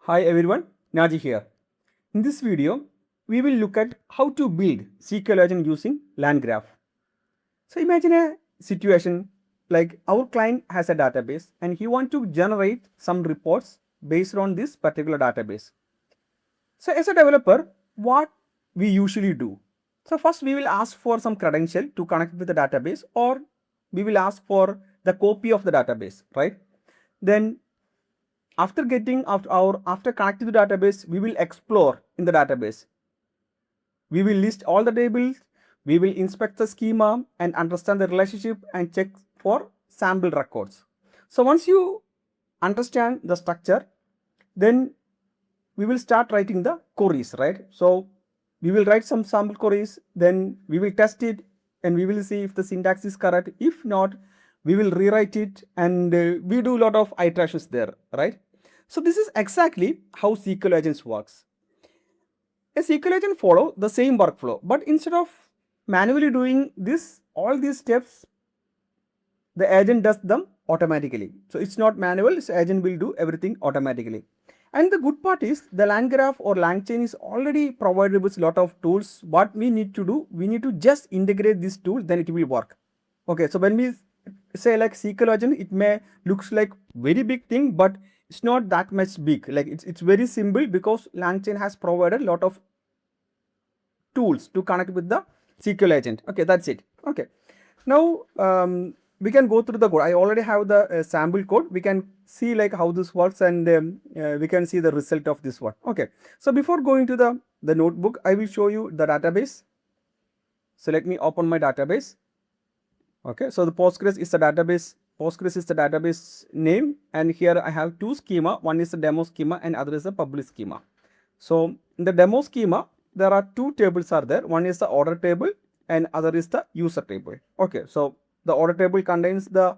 Hi everyone, Naji here. In this video, we will look at how to build SQL agent using LangGraph. So imagine a situation like our client has a database and he wants to generate some reports based on this particular database. So as a developer, what we usually do? So first we will ask for some credential to connect with the database, or we will ask for the copy of the database, right? Then after connecting to the database, we will explore in the database. We will list all the tables, we will inspect the schema and understand the relationship and check for sample records. So once you understand the structure, then we will start writing the queries, right? So we will write some sample queries, then we will test it and we will see if the syntax is correct. If not, we will rewrite it, and we do a lot of iterations there, right? So this is exactly how SQL agents works. A SQL agent follow the same workflow, but instead of manually doing all these steps, the agent does them automatically. So it's not manual, so agent will do everything automatically. And the good part is the LangGraph or LangChain is already provided with a lot of tools. What we need to do, we need to just integrate this tool, then it will work. Okay, so when we say like SQL agent, it may looks like very big thing, but it's not that much big. Like it's very simple because LangChain has provided a lot of tools to connect with the SQL agent. Okay, that's it. Okay, now we can go through the code. I already have the sample code. We can see like how this works, and we can see the result of this one. Okay, so before going to the notebook, I will show you the database. So let me open my database. Okay, so the Postgres is the database name, and here I have two schema. One is the demo schema and other is the public schema. So in the demo schema, there are two tables are there. One is the order table and other is the user table. Okay, so the order table contains the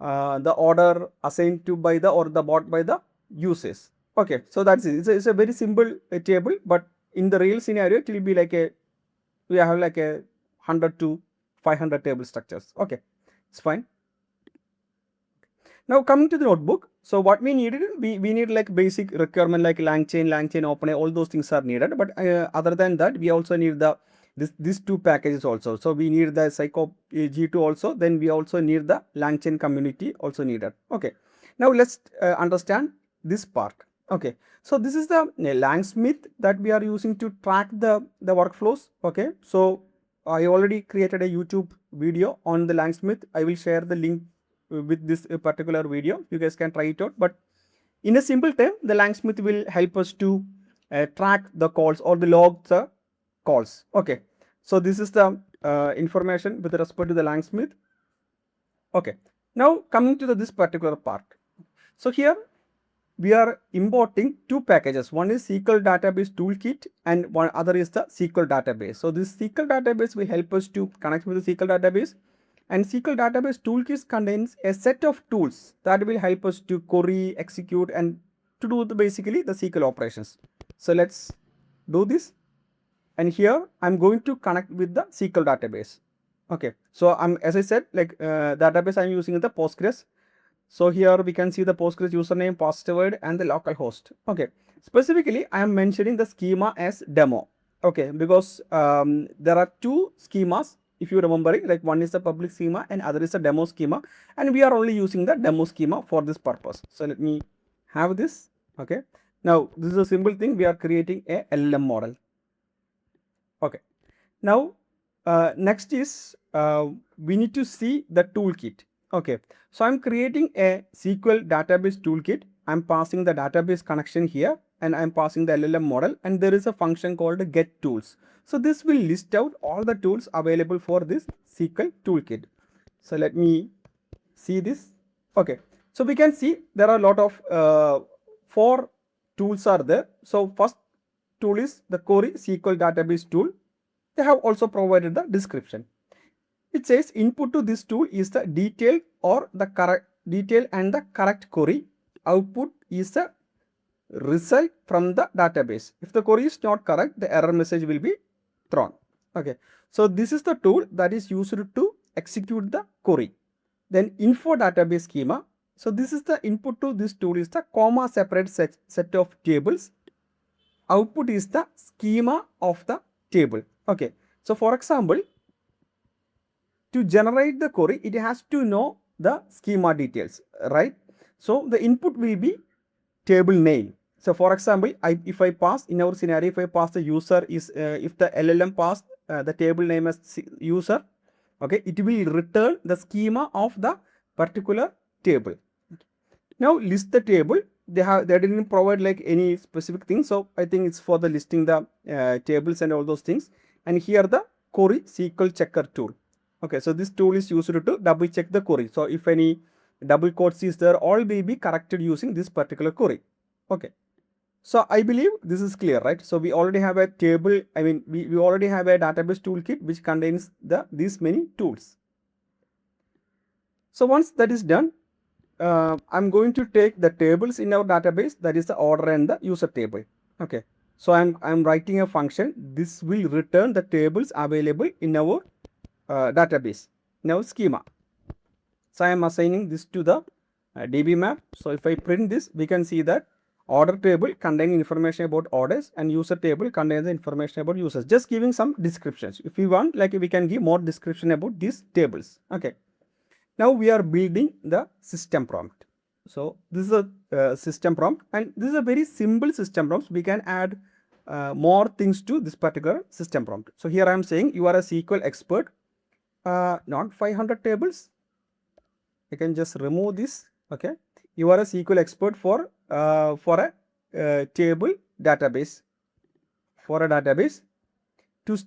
order assigned to by the or the bought by the users. Okay, so that's it. It's a very simple table, but in the real scenario, it will be like we have like a 100 to 500 table structures. Okay, it's fine. Now coming to the notebook, so what we needed, we need like basic requirement like LangChain, OpenAI, all those things are needed. But other than that, we also need these two packages also. So we need the Psycho G2 also. Then we also need the LangChain community also needed. Okay. Now let's understand this part. Okay. So this is the LangSmith that we are using to track the workflows. Okay. So I already created a YouTube video on the LangSmith. I will share the link with this particular video. You guys can try it out. But in a simple term, the LangSmith will help us to track the calls or the log the calls. Okay, so this is the information with respect to the LangSmith. Okay, now coming to this particular part. So here we are importing two packages. One is SQLDatabaseToolkit and one other is the SQL database. So this SQL database will help us to connect with the SQL database, and SQLDatabaseToolkit contains a set of tools that will help us to query, execute, and to do basically the SQL operations. So let's do this. And here I'm going to connect with the SQL database. Okay, so as I said, like database I'm using the Postgres. So here we can see the Postgres username, password, and the local host. Okay, specifically I am mentioning the schema as demo. Okay, because there are two schemas, if you remember it, like one is the public schema and other is the demo schema, and we are only using the demo schema for this purpose. So let me have this. Okay, now this is a simple thing. We are creating a LLM model. Okay, now next is we need to see the toolkit. Okay, so I'm creating a SQL database toolkit. I'm passing the database connection here, and I'm passing the LLM model, and there is a function called get tools. So this will list out all the tools available for this SQL toolkit. So let me see this. Okay, so we can see there are a lot of 4 tools are there. So first tool is the query SQL database tool. They have also provided the description. It says input to this tool is the detail or the correct detail and the correct query. Output is the result from the database. If the query is not correct, the error message will be thrown. Okay, so this is the tool that is used to execute the query. Then info database schema. So this is the input to this tool is the comma separate set of tables. Output is the schema of the table. Okay. So for example, to generate the query, it has to know the schema details, right? So the input will be table name. So for example, if I pass in our scenario, if I pass the user is if the LLM passed the table name as user, okay, it will return the schema of the particular table. Now list the table. They didn't provide like any specific thing, so I think it's for the listing the tables and all those things. And here the query SQL checker tool. Okay, so this tool is used to double check the query. So if any double quotes is there, all will be corrected using this particular query. Okay, so I believe this is clear, right? So we already have a table. I mean, we already have a database toolkit which contains these many tools. So once that is done, I'm going to take the tables in our database, that is the order and the user table. Okay, so I'm writing a function. This will return the tables available in our database, in our schema. So I am assigning this to the DB map. So if I print this, we can see that order table containing information about orders and user table contains the information about users. Just giving some descriptions. If we want, like we can give more description about these tables. Okay. Now we are building the system prompt. So this is a system prompt, and this is a very simple system prompt. We can add more things to this particular system prompt. So here I am saying you are a SQL expert, not 500 tables. I can just remove this. Okay, you are a SQL expert for a table database. For a database, to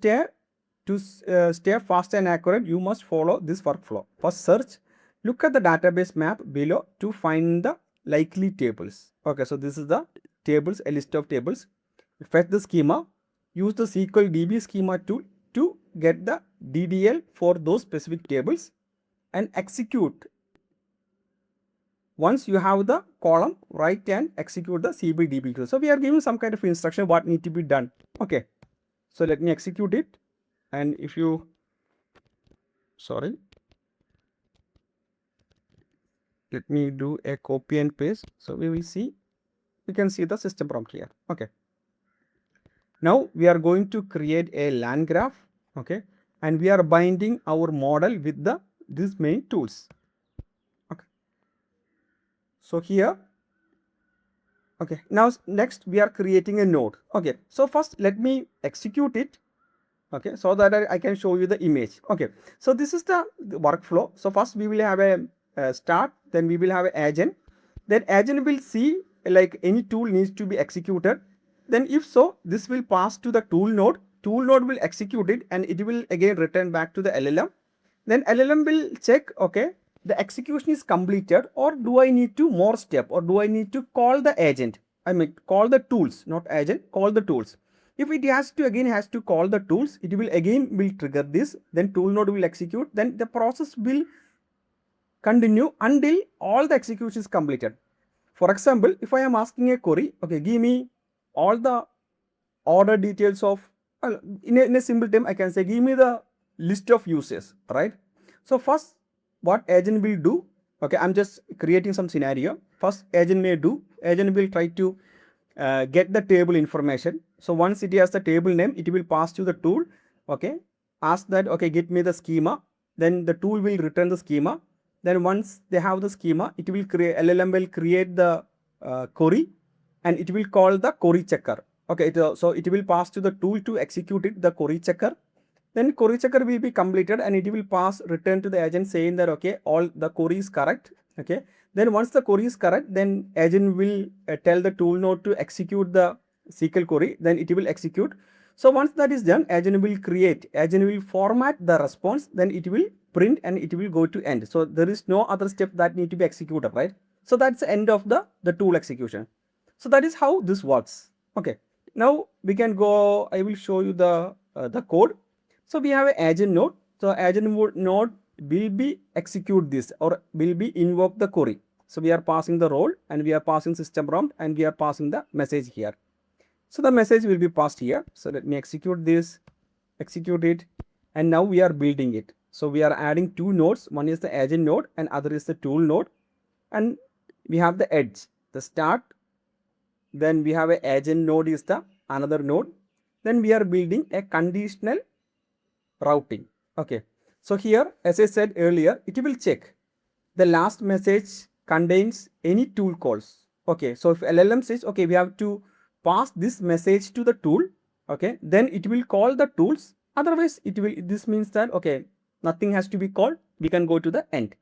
stay fast and accurate, you must follow this workflow. First, search. Look at the database map below to find the likely tables. Okay, so this is the tables, a list of tables. Fetch the schema. Use the SQL DB schema tool to get the DDL for those specific tables and execute. Once you have the column, write and execute the CBDB tool. So we are giving some kind of instruction what need to be done. Okay, so let me execute it. And if you, sorry, let me do a copy and paste. So we will see, we can see the system prompt here. Okay. Now we are going to create a LangGraph. Okay. And we are binding our model with these main tools. Okay. So here, okay. Now next we are creating a node. Okay. So first let me execute it. Okay, so that I can show you the image. Okay, so this is the workflow. So first we will have a start, then we will have an agent. Then agent will see like any tool needs to be executed. Then if so, this will pass to the tool node. Tool node will execute it and it will again return back to the LLM. Then LLM will check, okay, the execution is completed, or do I need to more step, or do I need to call the agent? I mean call the tools, not agent, call the tools. If it has to call the tools, it will trigger this, then tool node will execute, then the process will continue until all the execution is completed. For example, if I am asking a query, okay, give me all the order details of, in a simple term, I can say, give me the list of users, right? So first, what agent will do, okay, I'm just creating some scenario. First, agent will try to get the table information. So once it has the table name, it will pass to the tool. Okay, ask that, okay, get me the schema. Then the tool will return the schema. Then once they have the schema, it will create, LLM will create the query and it will call the query checker. Okay, so it will pass to the tool to execute it, the query checker. Then query checker will be completed and it will return to the agent saying that, okay, all the query is correct. Okay, then once the query is correct, then agent will tell the tool node to execute the SQL query, then it will execute. So once that is done, agent will format the response, then it will print and it will go to end. So there is no other step that need to be executed, right? So that's the end of the tool execution. So that is how this works. Okay, now we can go, I will show you the code. So we have an agent node. So agent node will be execute this, or will be invoke the query. So we are passing the role and we are passing system prompt and we are passing the message here. So the message will be passed here. So let me execute this, execute it, and now we are building it. So we are adding two nodes. One is the agent node and other is the tool node. And we have the edge, the start, then we have a agent node is the another node, then we are building a conditional routing. Okay, so here, as I said earlier, it will check the last message contains any tool calls. Okay, so if LLM says, okay, we have to pass this message to the tool, okay, then it will call the tools. Otherwise, this means that, okay, nothing has to be called. We can go to the end.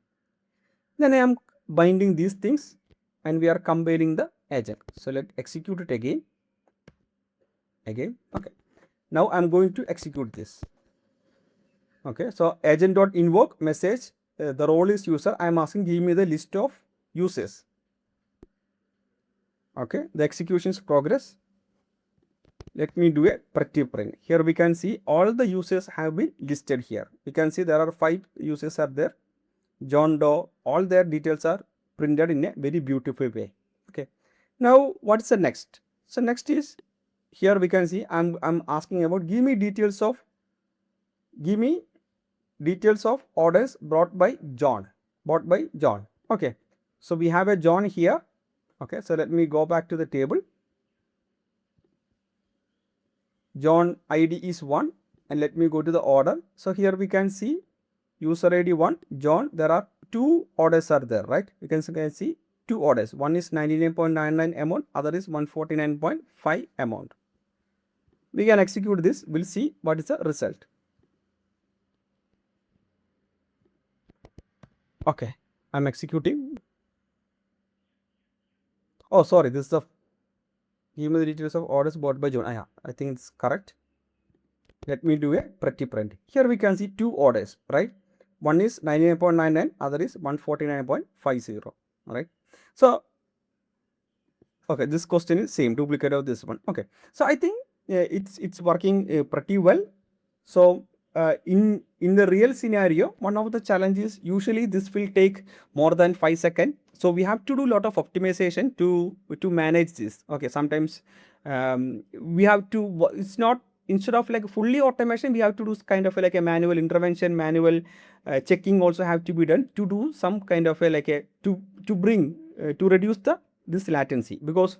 Then I am binding these things and we are compiling the agent. So let's execute it again. Okay. Now I'm going to execute this. Okay, so agent.invoke message, the role is user. I am asking, give me the list of users. Okay, the execution is progress. Let me do a pretty print. Here we can see all the users have been listed here. We can see there are 5 users are there. John Doe, all their details are printed in a very beautiful way. Okay, now what's the next? So next is, here we can see I'm asking about, give me details of orders brought by John. Okay, so we have a John here. Okay, so let me go back to the table. John ID is 1 and let me go to the order. So here we can see user ID 1, John, there are 2 orders are there, right? You can see 2 orders. One is 99.99 amount, other is 149.5 amount. We can execute this. We'll see what is the result. Okay, I'm executing. Oh, sorry, this is the give me the details of orders bought by John. Yeah, I think it's correct. Let me do a pretty print. Here we can see 2 orders, right? One is 99.99, other is 149.50. Right? So, okay, this question is same, duplicate of this one. Okay, so I think it's working pretty well. So in the real scenario, one of the challenges, usually this will take more than 5 seconds. So we have to do a lot of optimization to manage this. Okay, sometimes we have to, it's not, instead of like fully automation, we have to do kind of like a manual intervention, manual checking also have to be done to do some kind of a like a to bring to reduce this latency, because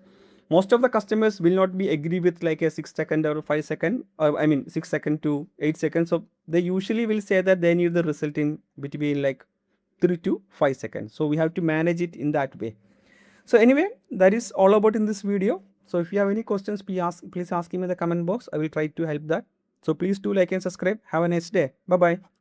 most of the customers will not be agree with like a 6 second or 5 second, I mean 6 second to 8 seconds. So they usually will say that they need the result in between like 3 to 5 seconds. So we have to manage it in that way. So anyway, that is all about in this video. So if you have any questions, please ask me in the comment box. I will try to help that. So please do like and subscribe. Have a nice day. Bye bye.